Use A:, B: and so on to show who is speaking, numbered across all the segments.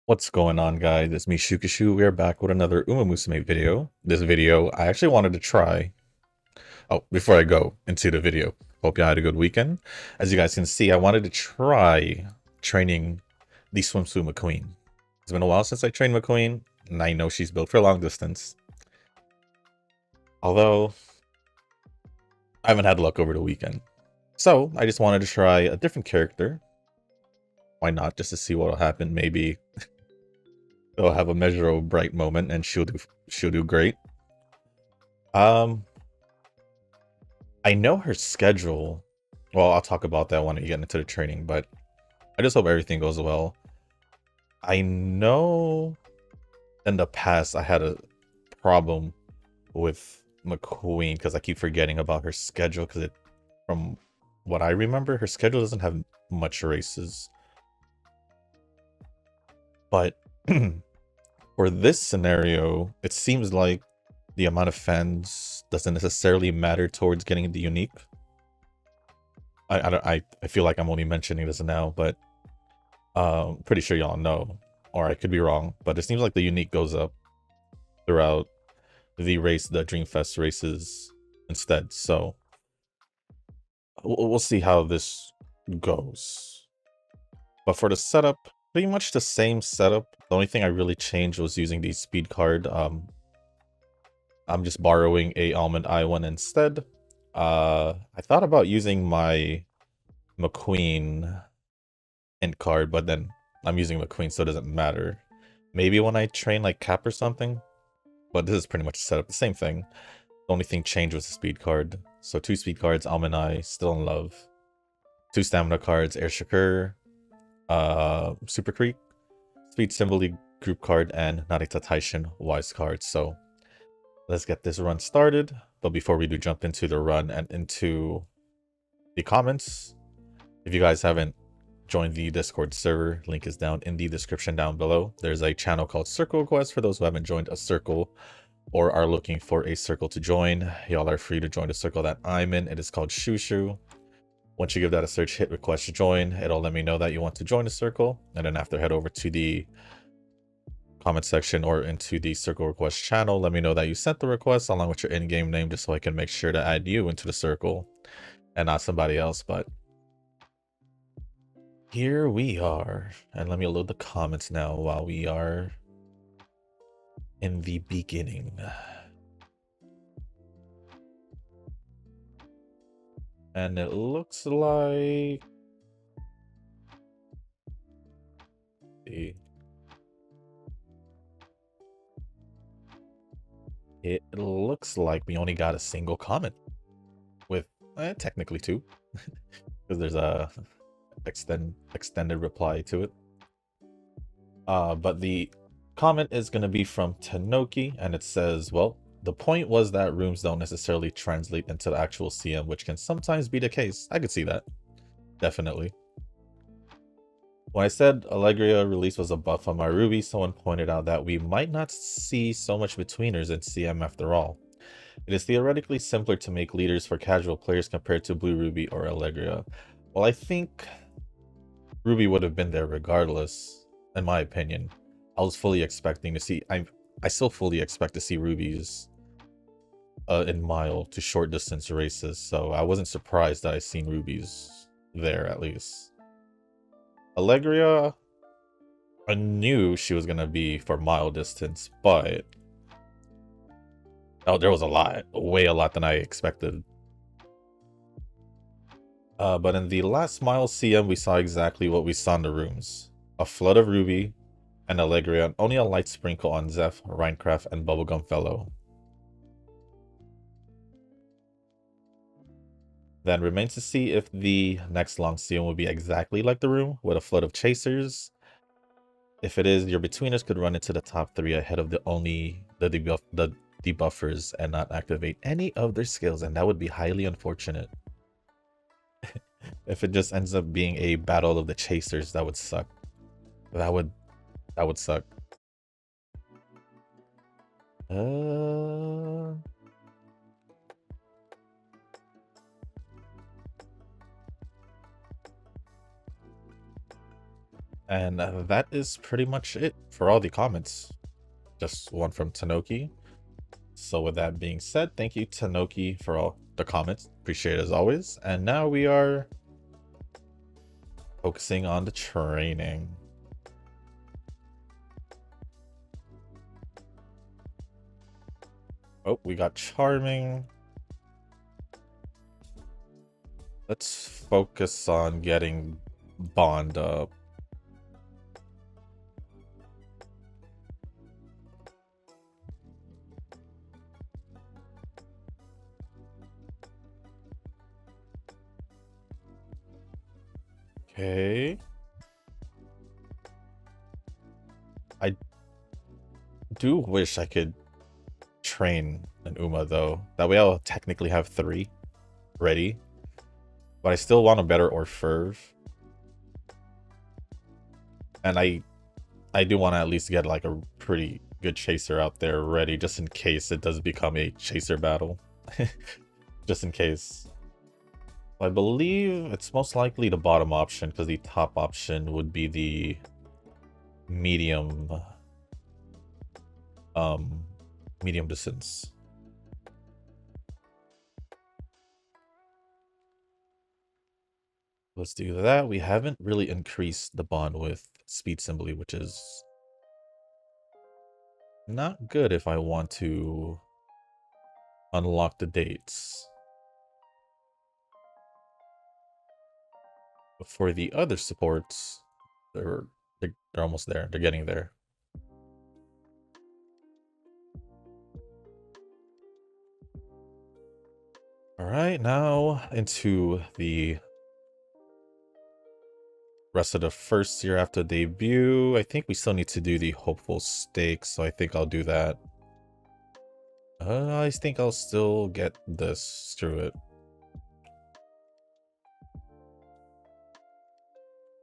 A: What's going on, guys? It's me, Shukishu. We are back with another Musume video. This video, I actually wanted to try. Oh, before I go into the video, hope you had a good weekend. As you guys can see, I wanted to try training the Swimsuit McQueen. It's been a while since I trained McQueen, and I know she's built for long distance. Although, I haven't had luck over the weekend. So, I just wanted to try a different character. Why not? Just to see what will happen. Maybe they'll have a Mejiro bright moment and she'll do great. I know her schedule. Well, I'll talk about that when we get into the training, but I just hope everything goes well. I know in the past I had a problem with McQueen because I keep forgetting about her schedule because from what I remember, her schedule doesn't have much races. But for this scenario, it seems like the amount of fans doesn't necessarily matter towards getting the unique. I feel like I'm only mentioning this now, but pretty sure y'all know, or I could be wrong, but it seems like the unique goes up throughout the Dreamfest races instead. So we'll see how this goes. But for the setup, pretty much the same setup. The only thing I really changed was using the speed card. I'm just borrowing a Almond Eye one instead. I thought about using my McQueen int card, but then I'm using McQueen, so it doesn't matter. Maybe when I train like Cap or something, but this is pretty much set up the same thing. The only thing changed was the speed card. So 2 speed cards, Almond Eye, Still in Love. 2 stamina cards, Air Shakur, Super Creek, Speed Symbol group card, and Narita Taishin Wise card. So let's get this run started. But before we do jump into the run and into the comments, if you guys haven't joined the Discord server, link is down in the description down below. There's a channel called Circle Quest for those who haven't joined a circle or are looking for a circle to join. Y'all are free to join the circle that I'm in. It is called Shushu. Once you give that a search, hit request to join. It'll let me know that you want to join the circle. And then after, head over to the comment section or into the circle request channel. Let me know that you sent the request along with your in-game name, just so I can make sure to add you into the circle and not somebody else. But here we are. And let me load the comments now while we are in the beginning. And it looks like it looks like we only got a single comment with technically 2 because there's a extended reply to it. But the comment is going to be from Tenoki, and it says, well, the point was that rooms don't necessarily translate into the actual CM, which can sometimes be the case. I could see that. Definitely. When I said Allegria release was a buff on my Ruby, someone pointed out that we might not see so much betweeners in CM after all. It is theoretically simpler to make leaders for casual players compared to Blue Ruby or Allegria. Well, I think Ruby would have been there regardless, in my opinion. I was fully expecting to see... I still fully expect to see Rubies in mile to short distance races, so I wasn't surprised that I seen Rubies there at least. Allegria, I knew she was gonna be for mile distance, but there was a lot, way a lot than I expected. But in the last mile CM, we saw exactly what we saw in the rooms: a flood of Ruby and Allegria, and only a light sprinkle on Zeph, Rhinecraft, and Bubblegum Fellow. Then remains to see if the next long CM will be exactly like the room, with a flood of chasers. If it is, your betweeners could run into the top 3 ahead of the debuffers and not activate any of their skills, and that would be highly unfortunate. If it just ends up being a battle of the chasers, that would suck. That would suck. And that is pretty much it for all the comments. Just one from Tanoki. So with that being said, thank you Tanoki for all the comments. Appreciate it as always. And now we are focusing on the training. Oh, we got charming. Let's focus on getting bond up. Okay. I do wish I could train an Uma though. That way I'll technically have 3 ready. But I still want a better Orfurve. And I do want to at least get like a pretty good chaser out there ready just in case it does become a chaser battle. Just in case. I believe it's most likely the bottom option because the top option would be the medium medium distance. Let's do that. We haven't really increased the bond with speed symbol, which is not good if I want to unlock the dates. But for the other supports, they're almost there. They're getting there. All right, now into the rest of the first year after debut. I think we still need to do the hopeful stakes, so I think I'll do that. I think I'll still get this. Screw it.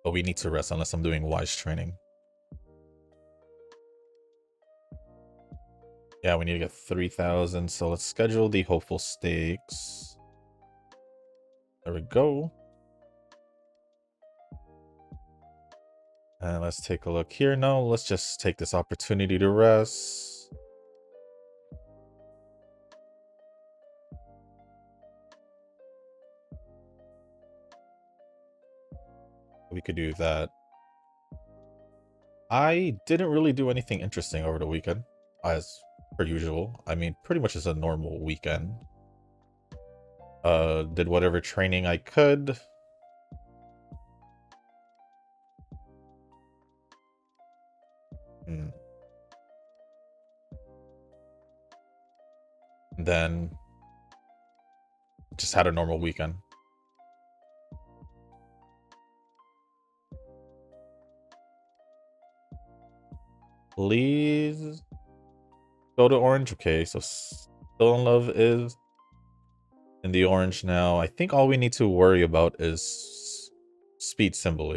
A: But we need to rest unless I'm doing wise training. Yeah, we need to get 3,000. So let's schedule the hopeful stakes. There we go. And let's take a look here. No, let's just take this opportunity to rest. We could do that. I didn't really do anything interesting over the weekend, as per usual. I mean, pretty much it's a normal weekend. Did whatever training I could. Then just had a normal weekend. Please go to orange. Okay, so Still in Love is in the orange now. I think all we need to worry about is speed symbol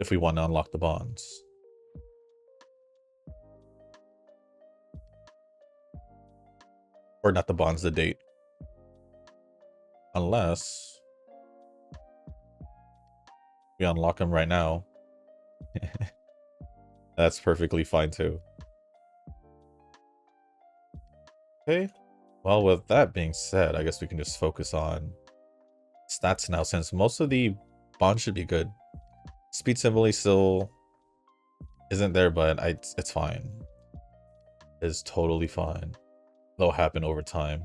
A: if we want to unlock the bonds. Or not the bonds, the date. Unless we unlock them right now. That's perfectly fine too. Okay. Well, with that being said, I guess we can just focus on stats now since most of the bonds should be good. Speed symbol still isn't there, but it's fine. It's totally fine. They'll happen over time.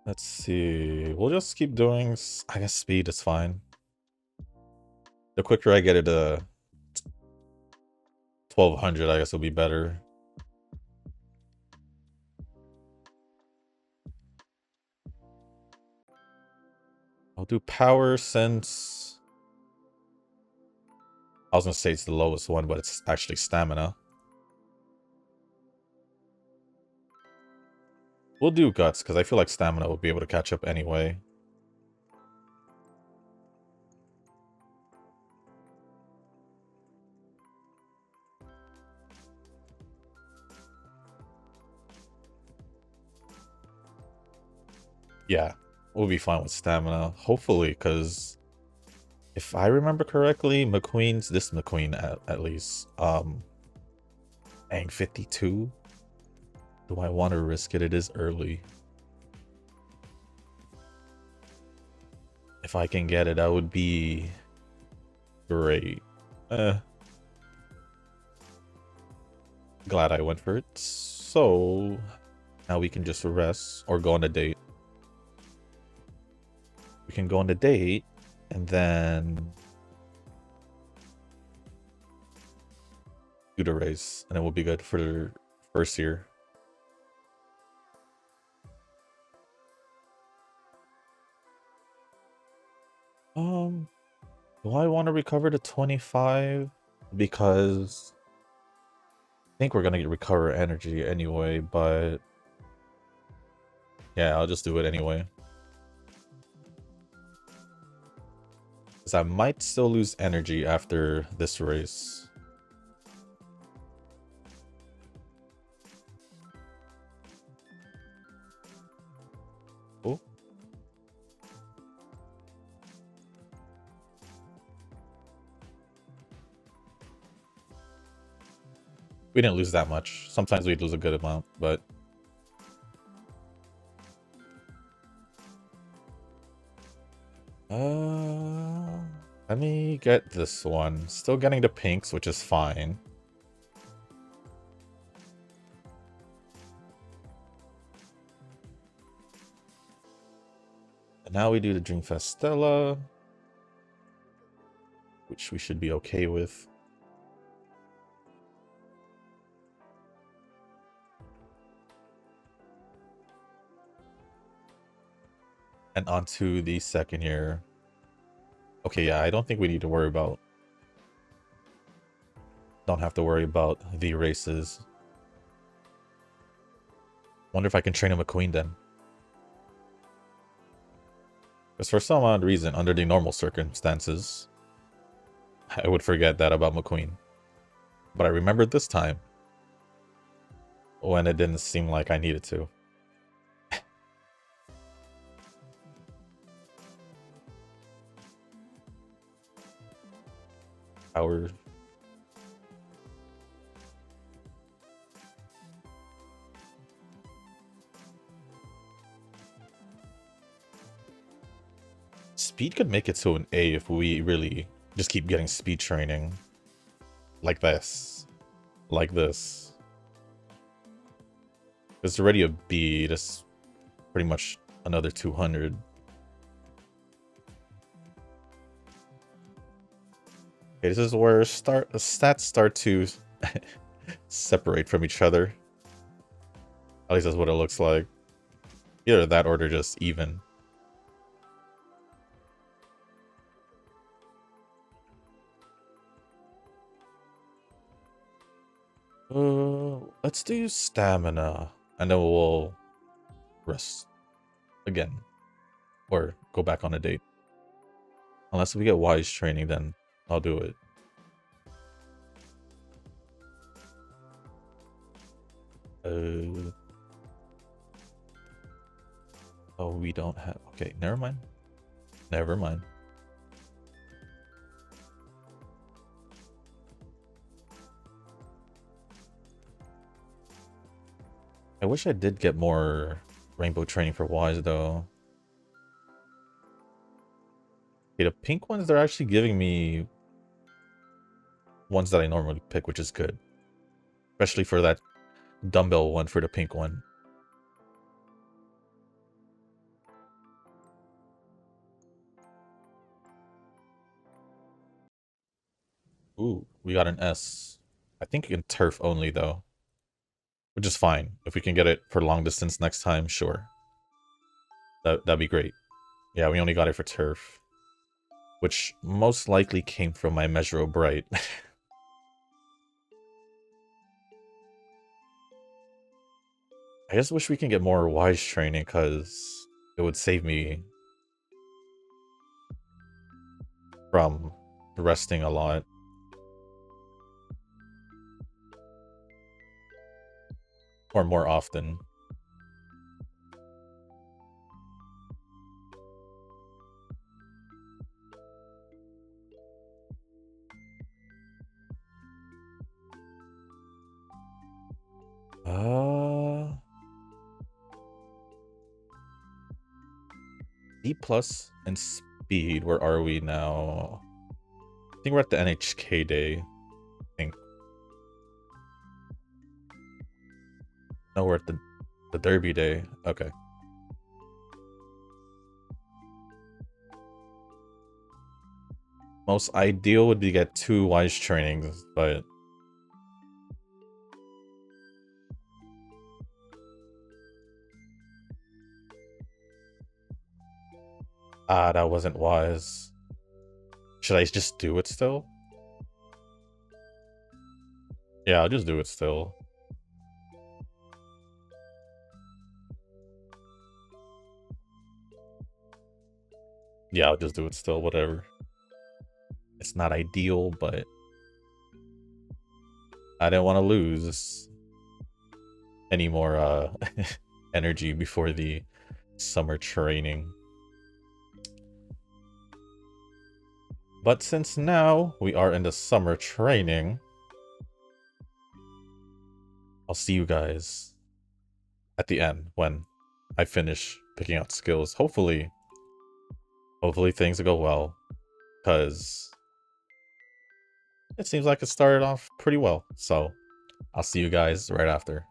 A: Let's see. We'll just keep doing, I guess speed is fine. The quicker I get it to 1200, I guess it'll be better. I'll do power since I was gonna say it's the lowest one, but it's actually stamina. We'll do guts because I feel like stamina will be able to catch up anyway. Yeah, we'll be fine with stamina. Hopefully, because if I remember correctly, this McQueen at least, dang, 52? Do I want to risk it? It is early. If I can get it, that would be great. Glad I went for it. So now we can just rest or go on a date. We can go on a date and then do the race, and it will be good for the first year. Do I want to recover to 25? Because I think we're gonna recover energy anyway, but yeah, I'll just do it anyway. Because I might still lose energy after this race. Oh. We didn't lose that much. Sometimes we'd lose a good amount, but... let me get this one. Still getting the pinks, which is fine. And now we do the Dreamfest Stella, which we should be okay with. And onto the second year. Okay, yeah, I don't think we need to worry about... Don't have to worry about the races. Wonder if I can train a McQueen then. Because for some odd reason, under the normal circumstances, I would forget that about McQueen. But I remembered this time when it didn't seem like I needed to. Our speed could make it to an A if we really just keep getting speed training. Like this. Like this. It's already a B. That's pretty much another 200. Okay, this is where stats start to separate from each other. At least that's what it looks like. Either that or they're just even. Let's do stamina, and then we'll rest again, or go back on a date. Unless we get wise training, then I'll do it. Oh, we don't have... Okay, never mind. Never mind. I wish I did get more rainbow training for wise, though. Okay, the pink ones, they're actually giving me ones that I normally pick, which is good. Especially for that dumbbell one for the pink one. Ooh, we got an S. I think you can turf only, though. Which is fine. If we can get it for long distance next time, sure. That'd be great. Yeah, we only got it for turf. Which most likely came from my Mejiro Bright. I just wish we can get more wise training, because it would save me from resting a lot. Or more often. D plus and speed. Where are we now? I think we're at the NHK day. I think. No, we're at the Derby day. Okay. Most ideal would be to get 2 wise trainings, but that wasn't wise. Should I just do it still? Yeah, I'll just do it still. Yeah, I'll just do it still, whatever. It's not ideal, but I didn't want to lose any more energy before the summer training. But since now we are in the summer training, I'll see you guys at the end when I finish picking out skills. Hopefully things go well, because it seems like it started off pretty well. So I'll see you guys right after.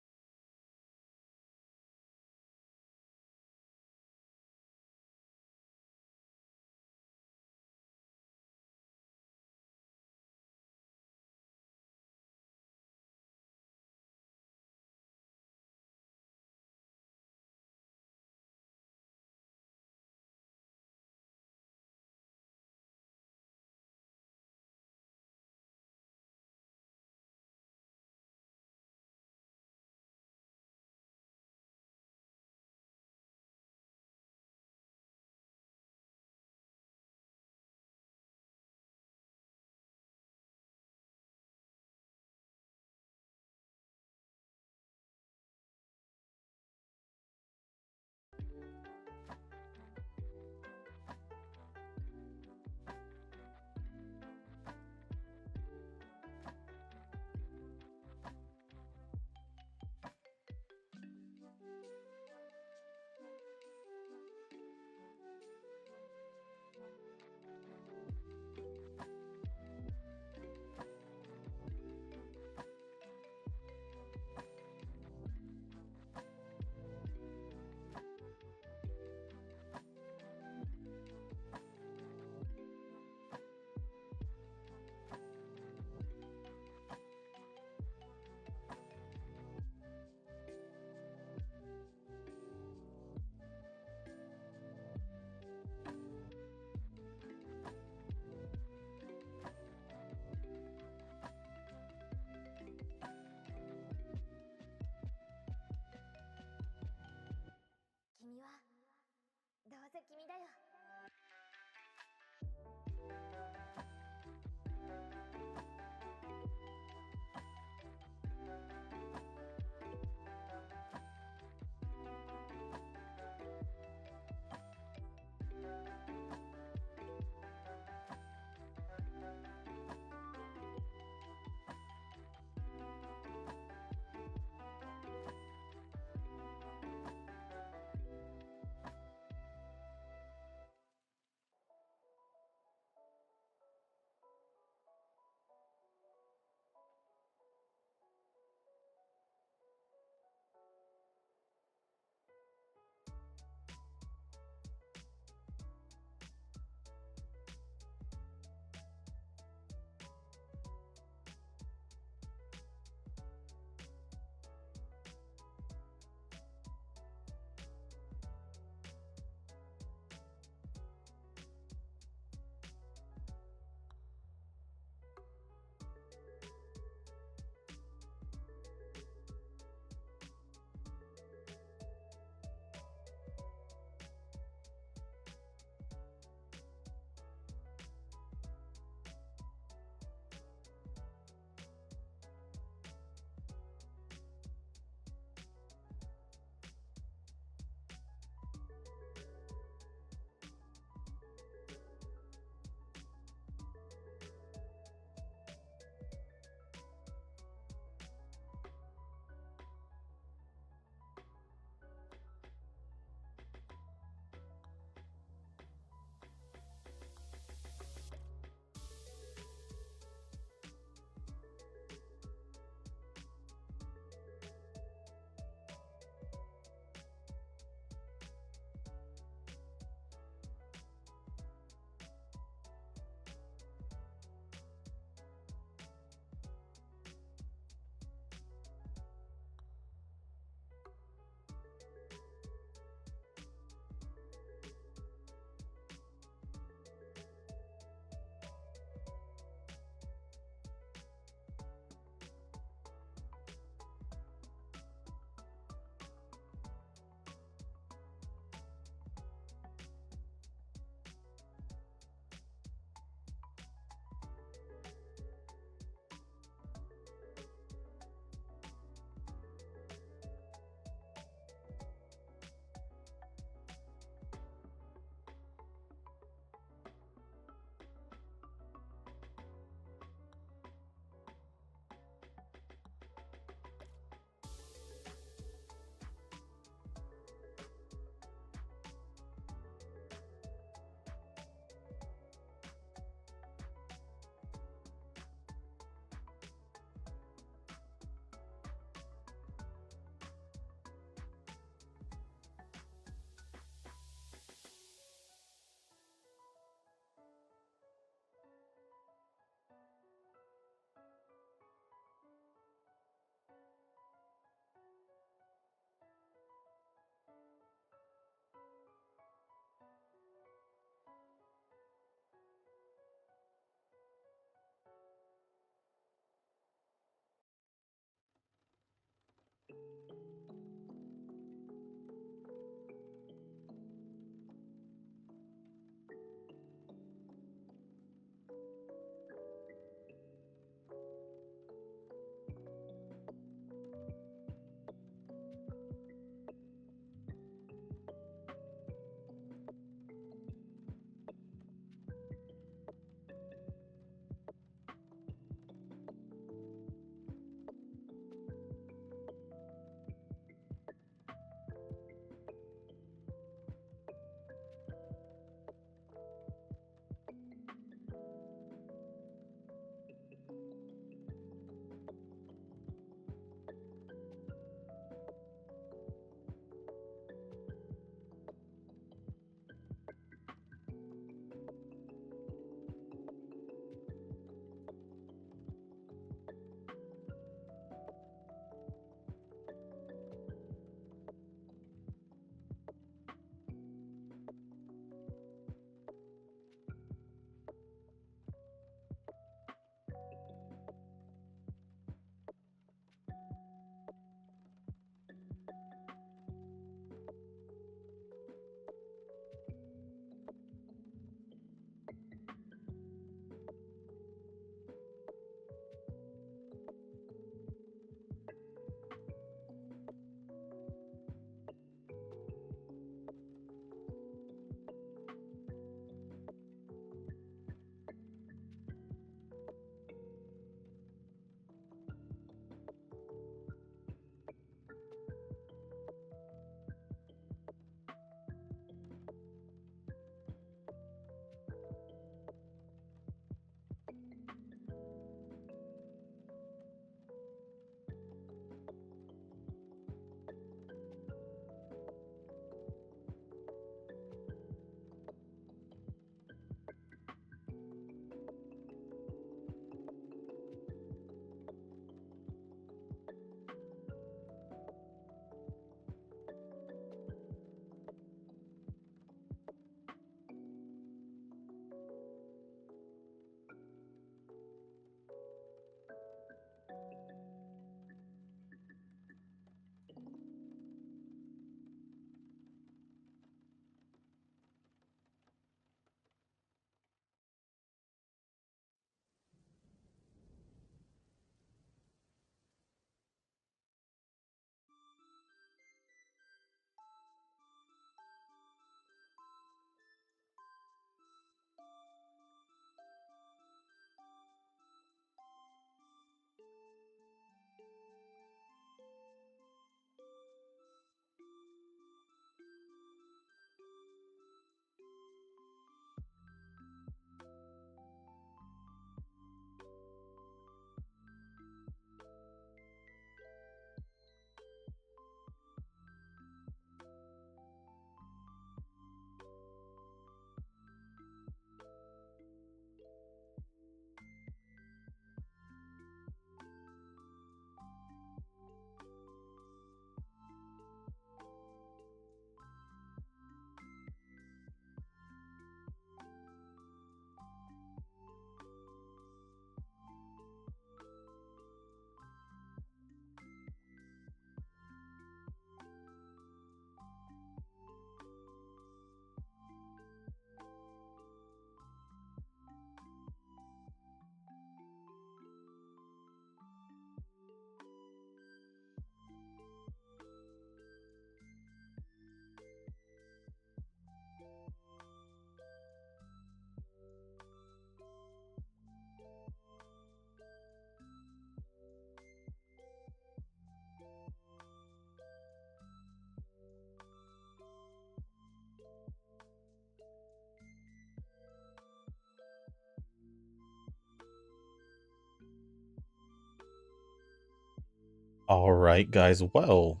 A: Alright, guys, well,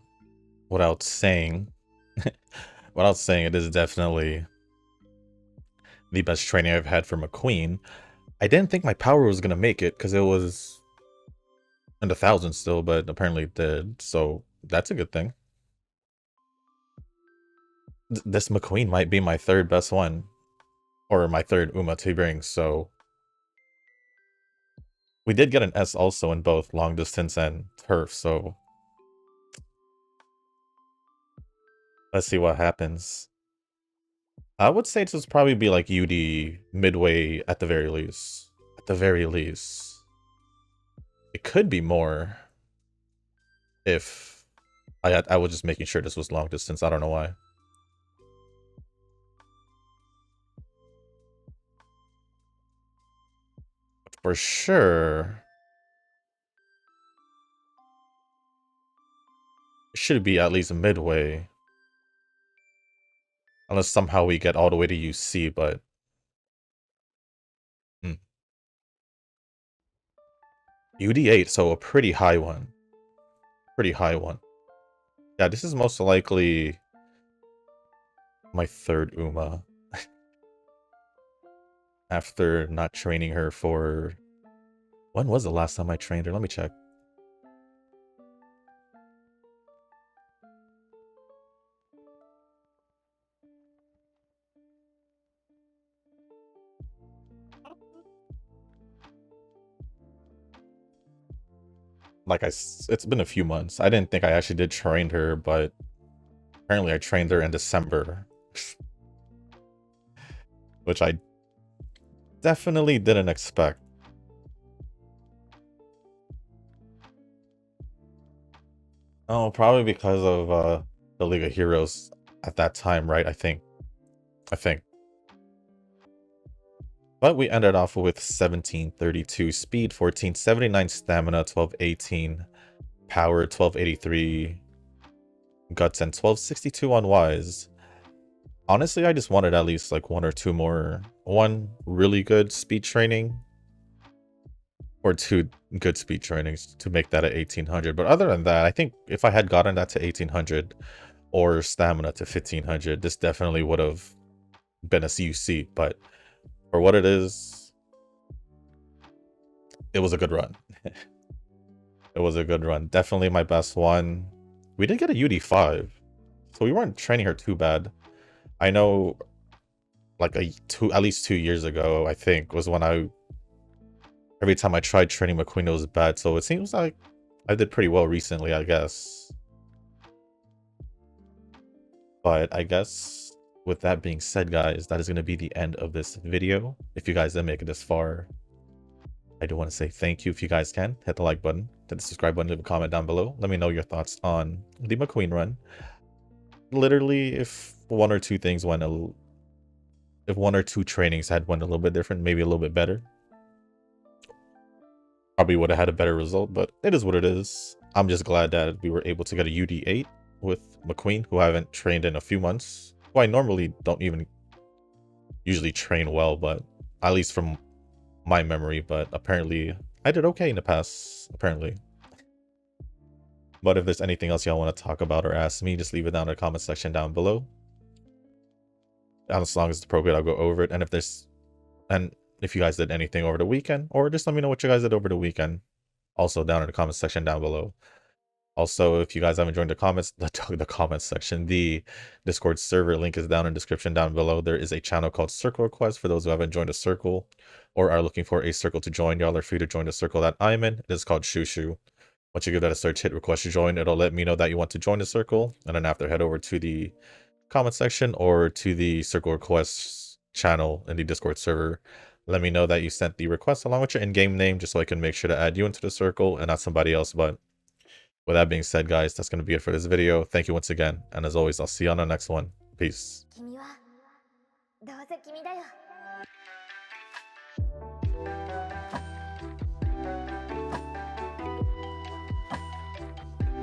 A: without saying, it is definitely the best training I've had for McQueen. I didn't think my power was gonna make it, because it was in the thousands still, but apparently it did, so that's a good thing. This McQueen might be my third best one, or my third Uma to bring, so... We did get an S also in both long distance and turf, so... Let's see what happens. I would say this would probably be like UD midway at the very least. At the very least. It could be more if I was just making sure this was long distance. I don't know why. For sure. It should be at least midway. Unless somehow we get all the way to UC, but... UD8, so a pretty high one. Pretty high one. Yeah, this is most likely my third Uma. After not training her for... When was the last time I trained her? Let me check. Like it's been a few months. I didn't think I actually did train her, but apparently I trained her in December. Which I definitely didn't expect. Oh, probably because of the League of Heroes at that time, right? I think. But we ended off with 1732 speed, 1479 stamina, 1218 power, 1283 guts, and 1262 on wise. Honestly, I just wanted at least like one really good speed training or two good speed trainings to make that at 1800. But other than that, I think if I had gotten that to 1800 or stamina to 1500, this definitely would have been a CUC. But for what it is, it was a good run. It was a good run. Definitely my best one. We did get a UD5, so we weren't training her too bad. I know, like at least 2 years ago, I think, was when every time I tried training McQueen, it was bad. So it seems like I did pretty well recently, I guess. But I guess with that being said, guys, that is going to be the end of this video. If you guys didn't make it this far, I do want to say thank you. If you guys can, hit the like button, hit the subscribe button, leave a comment down below. Let me know your thoughts on the McQueen run. Literally, if one or two things went if one or two trainings had went a little bit different, maybe a little bit better, probably would have had a better result, but it is what it is. I'm just glad that we were able to get a UD8 with McQueen, who I haven't trained in a few months, who I normally don't even usually train well, but at least from my memory, but apparently I did okay in the past, apparently. But if there's anything else y'all want to talk about or ask me, just leave it down in the comment section down below. As long as it's appropriate, I'll go over it. And if you guys did anything over the weekend, or just let me know what you guys did over the weekend, also down in the comment section down below. Also, if you guys haven't joined the comments section, the Discord server link is down in the description down below. There is a channel called Circle Request for those who haven't joined a circle or are looking for a circle to join. Y'all are free to join the circle that I'm in. It is called Shushu. Once you give that a search, hit request to join, it'll let me know that you want to join the circle. And then after, head over to the comment section or to the Circle Requests channel in the Discord server. Let me know that you sent the request along with your in-game name, just so I can make sure to add you into the circle and not somebody else. But with that being said, guys, that's going to be it for this video. Thank you once again. And as always, I'll see you on the next one. Peace.